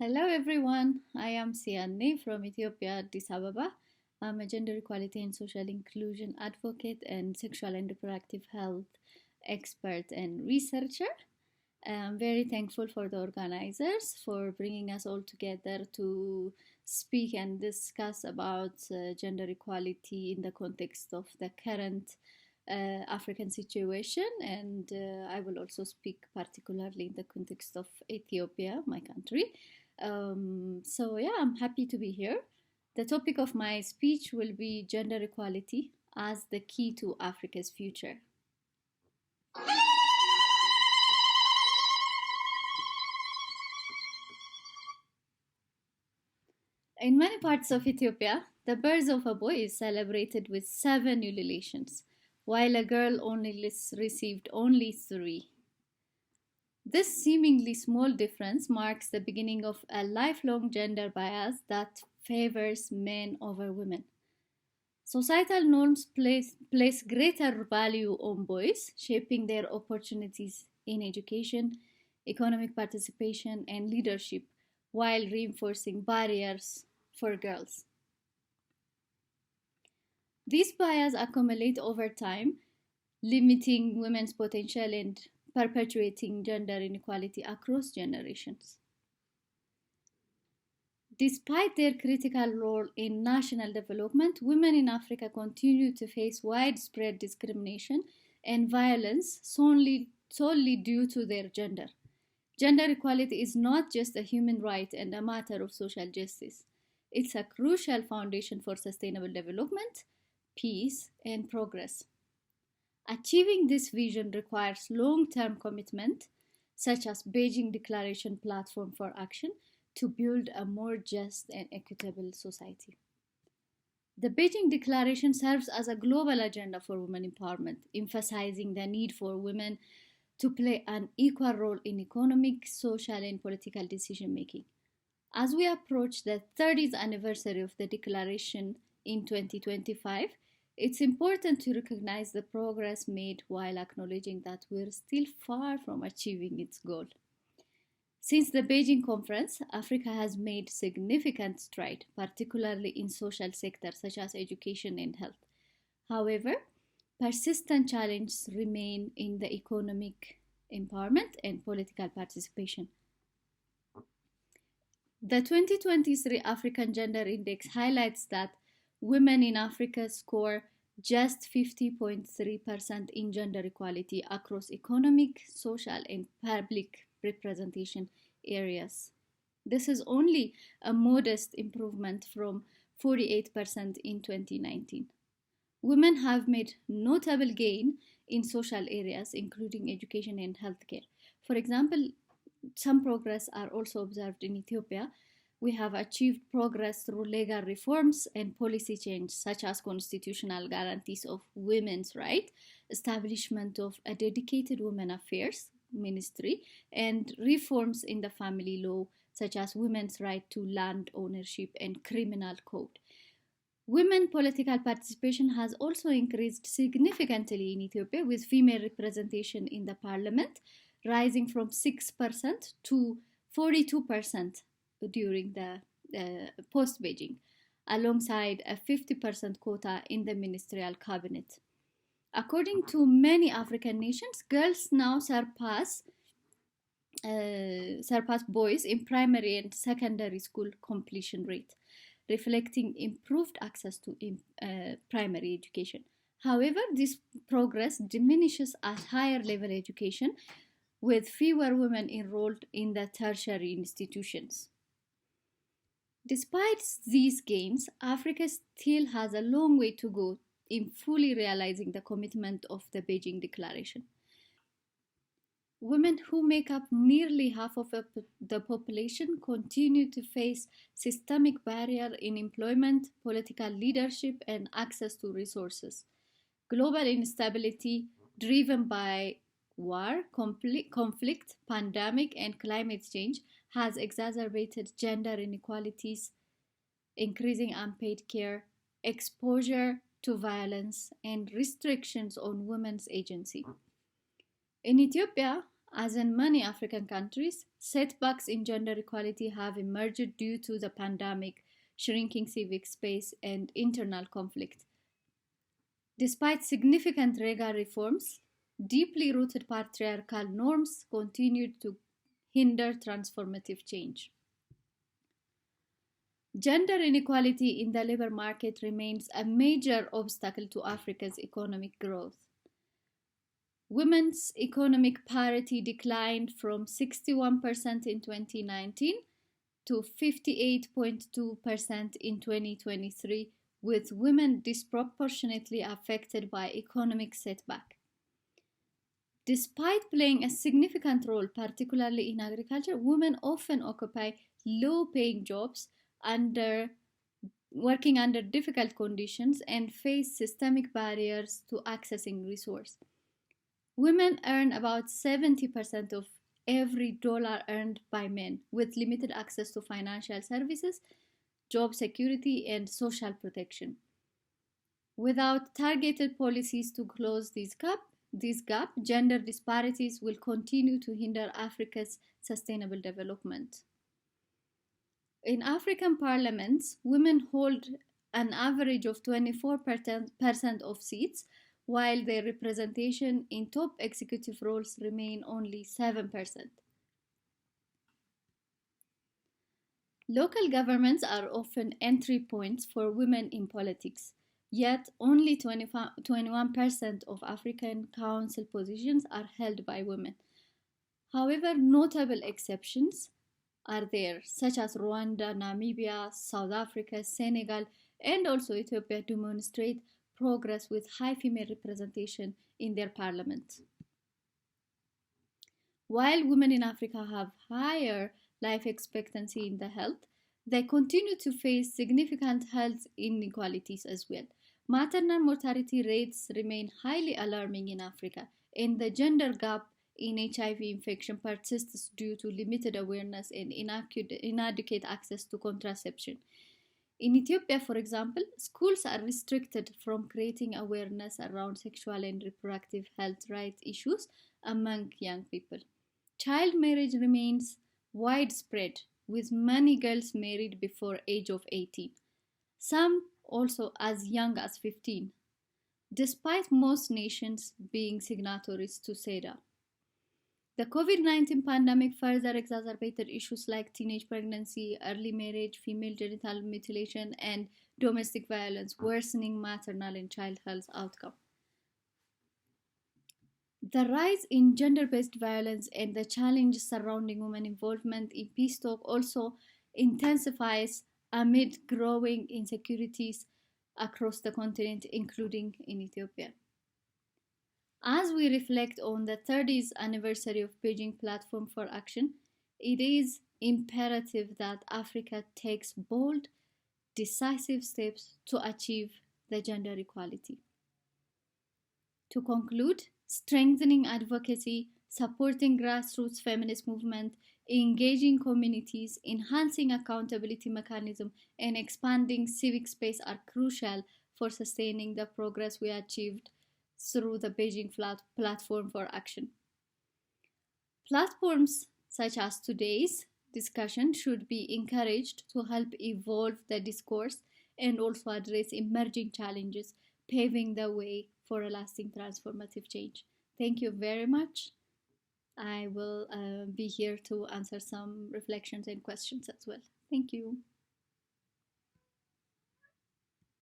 Hello everyone, I am Siyane from Ethiopia, Addis Ababa. I'm a gender equality and social inclusion advocate and sexual and reproductive health expert and researcher. I'm very thankful for the organizers for bringing us all together to speak and discuss about gender equality in the context of the current African situation. And I will also speak particularly in the context of Ethiopia, my country. So, I'm happy to be here. The topic of my speech will be gender equality as the key to Africa's future. In many parts of Ethiopia, the birth of a boy is celebrated with 7 ululations, while a girl only received only 3. This seemingly small difference marks the beginning of a lifelong gender bias that favors men over women. Societal norms place greater value on boys, shaping their opportunities in education, economic participation, and leadership, while reinforcing barriers for girls. These biases accumulate over time, limiting women's potential and perpetuating gender inequality across generations. Despite their critical role in national development, women in Africa continue to face widespread discrimination and violence solely due to their gender. Gender equality is not just a human right and a matter of social justice. It's a crucial foundation for sustainable development, peace, and progress. Achieving this vision requires long-term commitment, such as Beijing Declaration Platform for Action, to build a more just and equitable society. The Beijing Declaration serves as a global agenda for women empowerment, emphasizing the need for women to play an equal role in economic, social, and political decision making. As we approach the 30th anniversary of the declaration in 2025, it's important to recognize the progress made while acknowledging that we're still far from achieving its goal. Since the Beijing conference, Africa has made significant strides, particularly in social sectors such as education and health. However, persistent challenges remain in the economic empowerment and political participation. The 2023 African Gender Index highlights that women in Africa score just 50.3% in gender equality across economic, social, and public representation areas. This is only a modest improvement from 48% in 2019. Women have made notable gain in social areas, including education and healthcare. For example, some progress are also observed in Ethiopia. We have achieved progress through legal reforms and policy change, such as constitutional guarantees of women's rights, establishment of a dedicated women affairs ministry, and reforms in the family law, such as women's right to land ownership and criminal code. Women political participation has also increased significantly in Ethiopia, with female representation in the parliament rising from 6% to 42% during the post Beijing, alongside a 50% quota in the ministerial cabinet. According to many African nations, girls now surpass boys in primary and secondary school completion rate, reflecting improved access to primary education. However, this progress diminishes at higher level education, with fewer women enrolled in the tertiary institutions. Despite these gains, Africa still has a long way to go in fully realizing the commitment of the Beijing Declaration. Women, who make up nearly half of the population, continue to face systemic barriers in employment, political leadership, and access to resources. Global instability, driven by war, conflict, pandemic, and climate change, has exacerbated gender inequalities, increasing unpaid care, exposure to violence, and restrictions on women's agency. In Ethiopia, As in many African countries, setbacks in gender equality have emerged due to the pandemic, shrinking civic space, and internal conflict. Despite significant legal reforms, deeply rooted patriarchal norms continued to hinder transformative change. Gender inequality in the labor market remains a major obstacle to Africa's economic growth. Women's economic parity declined from 61% in 2019 to 58.2% in 2023, with women disproportionately affected by economic setback. Despite playing a significant role, particularly in agriculture, women often occupy low-paying jobs working under difficult conditions and face systemic barriers to accessing resources. Women earn about 70% of every dollar earned by men, with limited access to financial services, job security, and social protection. Without targeted policies to close this gap, gender disparities will continue to hinder Africa's sustainable development. In African parliaments, women hold an average of 24% of seats, while their representation in top executive roles remain only 7%. Local governments are often entry points for women in politics, yet only 21% of African council positions are held by women. However, notable exceptions are there, such as Rwanda, Namibia, South Africa, Senegal, and also Ethiopia demonstrate progress with high female representation in their parliament. While women in Africa have higher life expectancy in the health, they continue to face significant health inequalities as well. Maternal mortality rates remain highly alarming in Africa, and the gender gap in HIV infection persists due to limited awareness and inadequate access to contraception. In Ethiopia, for example, schools are restricted from creating awareness around sexual and reproductive health rights issues among young people. Child marriage remains widespread, with many girls married before age of 18, some also as young as 15, despite most nations being signatories to CEDAW. The COVID-19 pandemic further exacerbated issues like teenage pregnancy, early marriage, female genital mutilation, and domestic violence, worsening maternal and child health outcomes. The rise in gender-based violence and the challenges surrounding women involvement in peace talk also intensifies amid growing insecurities across the continent, including in Ethiopia. As we reflect on the 30th anniversary of Beijing Platform for Action, it is imperative that Africa takes bold, decisive steps to achieve the gender equality. To conclude, strengthening advocacy, supporting grassroots feminist movement, engaging communities, enhancing accountability mechanisms, and expanding civic space are crucial for sustaining the progress we achieved through the Beijing Platform for Action. Platforms such as today's discussion should be encouraged to help evolve the discourse and also address emerging challenges, paving the way for a lasting transformative change. Thank you very much. I will be here to answer some reflections and questions as well. Thank you.